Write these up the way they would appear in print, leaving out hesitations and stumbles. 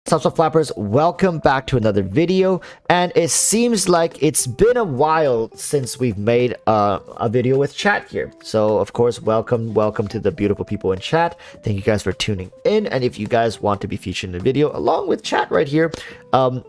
Sup flappers, welcome back to another video, and it seems like it's been a while since we've made a video with chat here. So of course, welcome to the beautiful people in chat. Thank you guys for tuning in, and if you guys want to be featured in the video along with chat right here,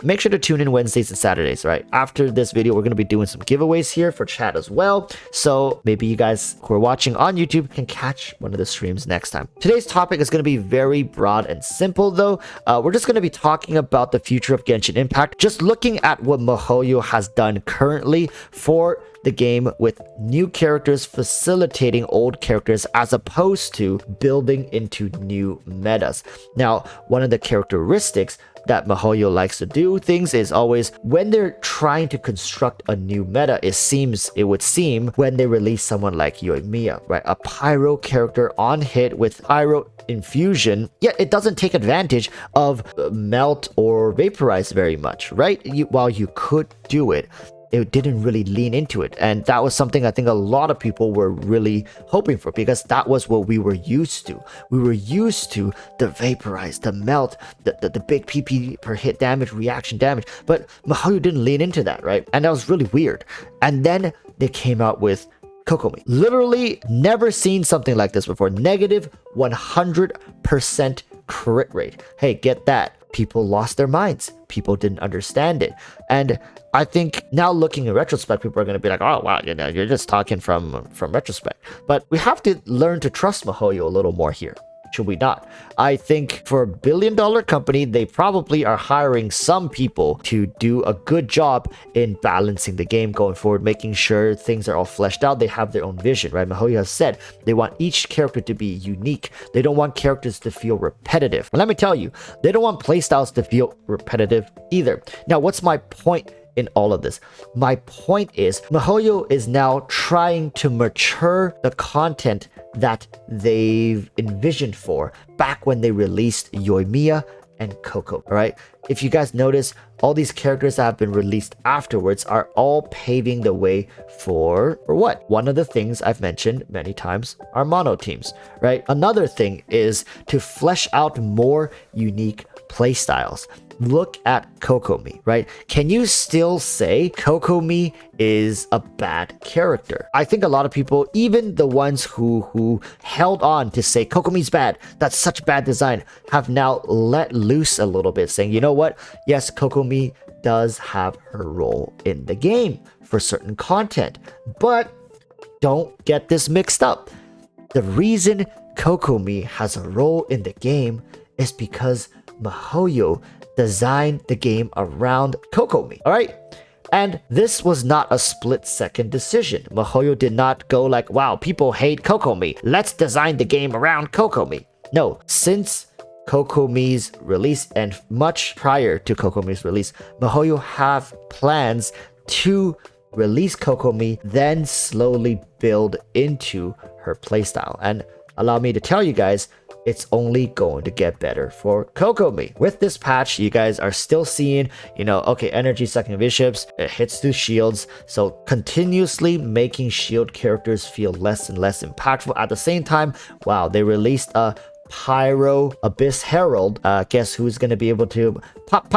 make sure to tune in Wednesdays and Saturdays. Right after this video, we're going to be doing some giveaways here for chat as well, so maybe you guys who are watching on YouTube can catch one of the streams next time. Today's topic is going to be very broad and simple though. We're just going to be talking about the future of Genshin Impact, just looking at what MiHoYo has done currently for the game with new characters facilitating old characters as opposed to building into new metas. Now, one of the characteristics that MiHoYo likes to do things is always when they're trying to construct a new meta, it would seem when they release someone like Yoimiya, right? A pyro character on hit with pyro infusion, yet it doesn't take advantage of melt or vaporize very much, right? While you could do it, it didn't really lean into it, and that was something I think a lot of people were really hoping for, because that was what we were used to. We were used to the vaporize, the melt, the big PP per hit damage, reaction damage, but MiHoYo didn't lean into that, right? And that was really weird. And then they came out with Kokomi. Literally never seen something like this before. Negative 100% crit rate. Hey, get that. People lost their minds. People didn't understand it. And I think now looking in retrospect, people are going to be like, oh, wow, you're just talking from retrospect. But we have to learn to trust MiHoYo a little more here. Should we not? I think for $1 billion company, they probably are hiring some people to do a good job in balancing the game going forward, making sure things are all fleshed out. They have their own vision, right? MiHoYo has said they want each character to be unique. They don't want characters to feel repetitive. And let me tell you, they don't want playstyles to feel repetitive either. Now, what's my point in all of this? My point is MiHoYo is now trying to mature the content that they've envisioned for back when they released Yoimiya and Kokomi. All right, if you guys notice, all these characters that have been released afterwards are all paving the way for what? One of the things I've mentioned many times are mono teams, right? Another thing is to flesh out more unique playstyles. Look at Kokomi, right? Can you still say Kokomi is a bad character? I think a lot of people, even the ones who held on to say Kokomi's bad, that's such bad design, have now let loose a little bit, saying, you know what? Yes, Kokomi does have her role in the game for certain content, but don't get this mixed up. The reason Kokomi has a role in the game is because MiHoYo designed the game around Kokomi, all right? And this was not a split-second decision. MiHoYo did not go like, wow, people hate Kokomi, let's design the game around Kokomi. No, since Kokomi's release and much prior to Kokomi's release, MiHoYo have plans to release Kokomi, then slowly build into her playstyle. And allow me to tell you guys, it's only going to get better for Kokomi. With this patch, you guys are still seeing, okay, energy sucking bishops, it hits through shields, so continuously making shield characters feel less and less impactful. At the same time, wow, they released a Pyro Abyss Herald. Guess who's gonna be able to pop,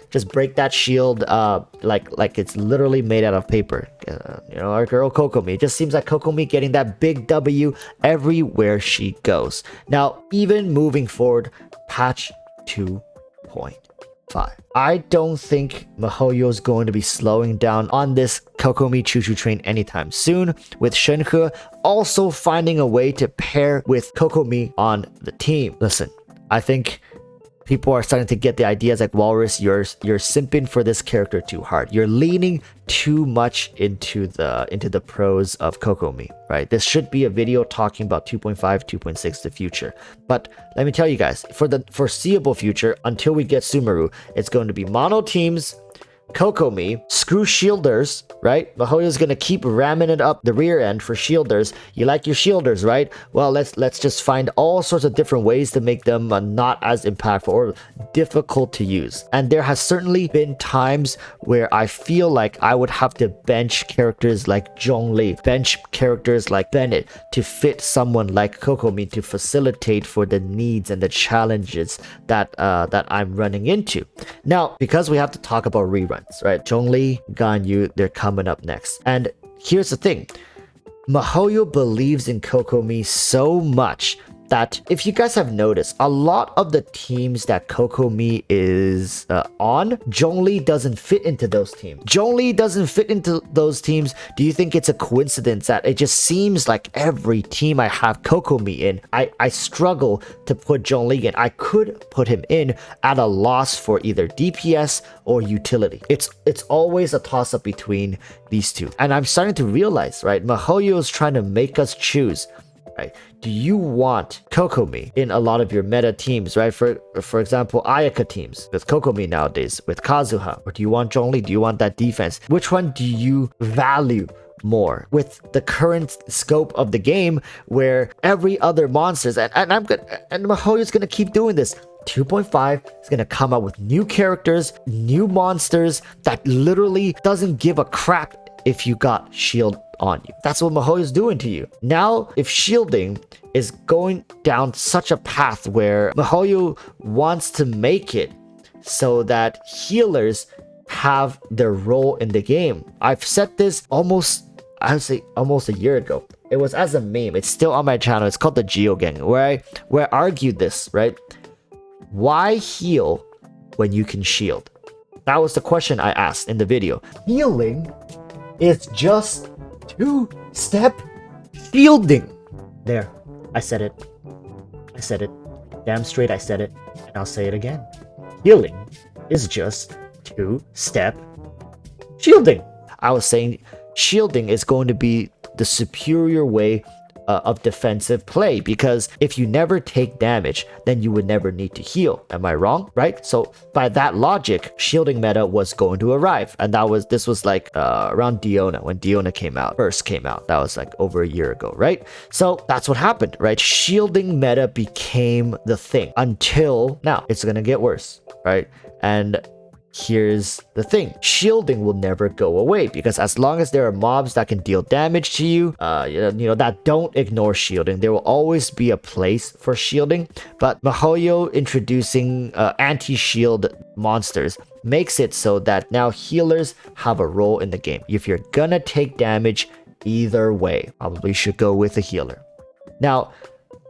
just break that shield like it's literally made out of paper. Our girl Kokomi. It just seems like Kokomi getting that big W everywhere she goes. Now, even moving forward, patch 2.5. I don't think MiHoYo is going to be slowing down on this Kokomi choo-choo train anytime soon, with Shenhe also finding a way to pair with Kokomi on the team. Listen, I think people are starting to get the ideas like, Walrus, you're simping for this character too hard. You're leaning too much into the pros of Kokomi, right? This should be a video talking about 2.5, 2.6, the future. But let me tell you guys, for the foreseeable future, until we get Sumeru, it's going to be mono teams Kokomi, screw shielders, right? MiHoYo's gonna keep ramming it up the rear end for shielders. You like your shielders, right? Well, let's just find all sorts of different ways to make them not as impactful or difficult to use. And there has certainly been times where I feel like I would have to bench characters like Zhongli, bench characters like Bennett to fit someone like Kokomi to facilitate for the needs and the challenges that I'm running into. Now, because we have to talk about reruns, right? Zhongli, Ganyu, they're coming up next. And here's the thing. MiHoYo believes in Kokomi so much that if you guys have noticed, a lot of the teams that Kokomi is on, Zhongli doesn't fit into those teams. Zhongli doesn't fit into those teams. Do you think it's a coincidence that it just seems like every team I have Kokomi in, I struggle to put Zhongli in? I could put him in at a loss for either DPS or utility. It's always a toss-up between these two. And I'm starting to realize, right, MiHoYo is trying to make us choose. Right? Do you want Kokomi in a lot of your meta teams, right? For example, Ayaka teams with Kokomi nowadays, with Kazuha, or do you want Zhongli? Do you want that defense? Which one do you value more with the current scope of the game, where every other monsters and MiHoYo's gonna keep doing this. 2.5 is gonna come out with new characters, new monsters that literally doesn't give a crap if you got shield on you. That's what MiHoYo is doing to you. Now, if shielding is going down such a path where MiHoYo wants to make it so that healers have their role in the game. I've said this I would say almost a year ago. It was as a meme. It's still on my channel. It's called the Geo Gang, where I argued this, right? Why heal when you can shield? That was the question I asked in the video. Healing is just two-step shielding. There, I said it. Damn straight I said it, and I'll say it again. Healing is just two-step shielding. I was saying shielding is going to be the superior way of defensive play, because if you never take damage, then you would never need to heal. Am I wrong? Right? So by that logic, shielding meta was going to arrive, and this was like around Diona, when Diona first came out. That was like over a year ago, right? So that's what happened, right? Shielding meta became the thing until now. It's gonna get worse, right? And here's the thing. Shielding will never go away, because as long as there are mobs that can deal damage to you, that don't ignore shielding, there will always be a place for shielding. But MiHoYo introducing anti-shield monsters makes it so that now healers have a role in the game. If you're gonna take damage either way, probably should go with a healer. Now,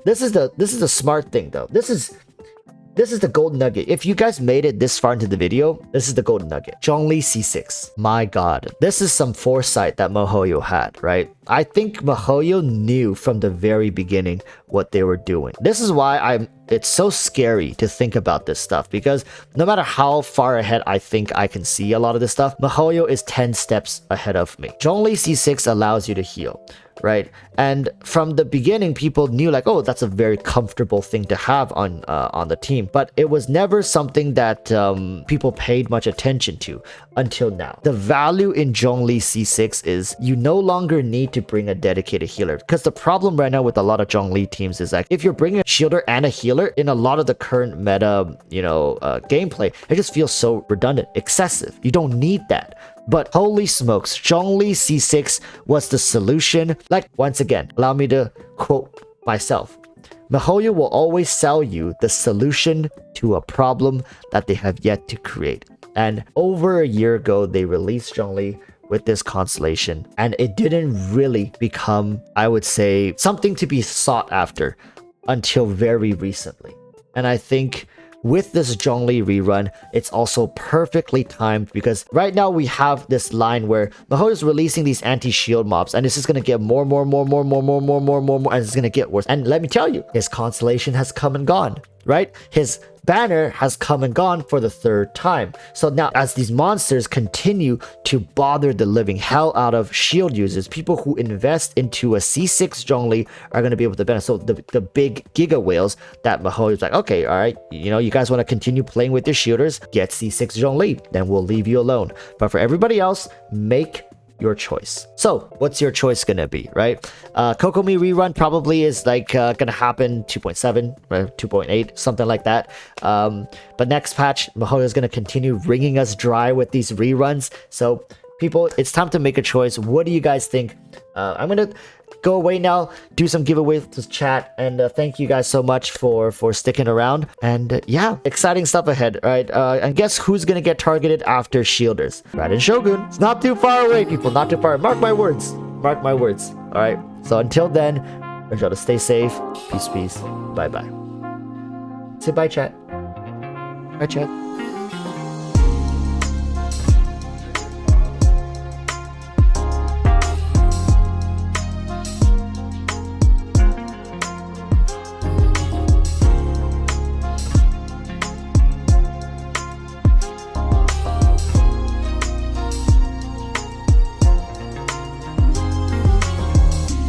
this is the smart thing though. This is the golden nugget. If you guys made it this far into the video, this is the golden nugget. Zhongli C6. My god. This is some foresight that MiHoYo had, right? I think MiHoYo knew from the very beginning what they were doing. This is why it's so scary to think about this stuff, because no matter how far ahead I think I can see a lot of this stuff, MiHoYo is 10 steps ahead of me. Zhongli C6 allows you to heal, right? And from the beginning, people knew like, oh, that's a very comfortable thing to have on the team. But it was never something that people paid much attention to until now. The value in Zhongli C6 is you no longer need to bring a dedicated healer, because the problem right now with a lot of Zhongli teams is like, if you're bringing a shielder and a healer in a lot of the current meta, gameplay, it just feels so redundant, excessive. You don't need that. But holy smokes, Zhongli C6 was the solution. Like, once again, allow me to quote myself. MiHoYo will always sell you the solution to a problem that they have yet to create. And over a year ago, they released Zhongli with this constellation, and it didn't really become, I would say, something to be sought after until very recently. And I think with this Zhongli rerun, it's also perfectly timed, because right now we have this line where MiHoYo is releasing these anti-shield mobs, and it's just gonna get more, and it's gonna get worse. And let me tell you, his constellation has come and gone, right? His banner has come and gone for the 3rd time. So now as these monsters continue to bother the living hell out of shield users, people who invest into a C6 Zhongli are going to be able to benefit. So the big giga whales that MiHoYo is like, okay, all right, you guys want to continue playing with your shielders, get C6 Zhongli, then we'll leave you alone. But for everybody else, make your choice. So what's your choice gonna be, right? Kokomi rerun probably is like gonna happen 2.7 or 2.8, something like that. But next patch, MiHoYo is gonna continue wringing us dry with these reruns. So people, it's time to make a choice. What do you guys think? I'm gonna go away now, do some giveaways to chat, and thank you guys so much for sticking around. And yeah, exciting stuff ahead, right? And guess who's gonna get targeted after shielders? Raiden Shogun. It's not too far away, people, not too far. Mark my words. Mark my words. All right. So until then, make sure to stay safe. Peace, peace. Bye, bye. Say bye, chat. Bye, chat.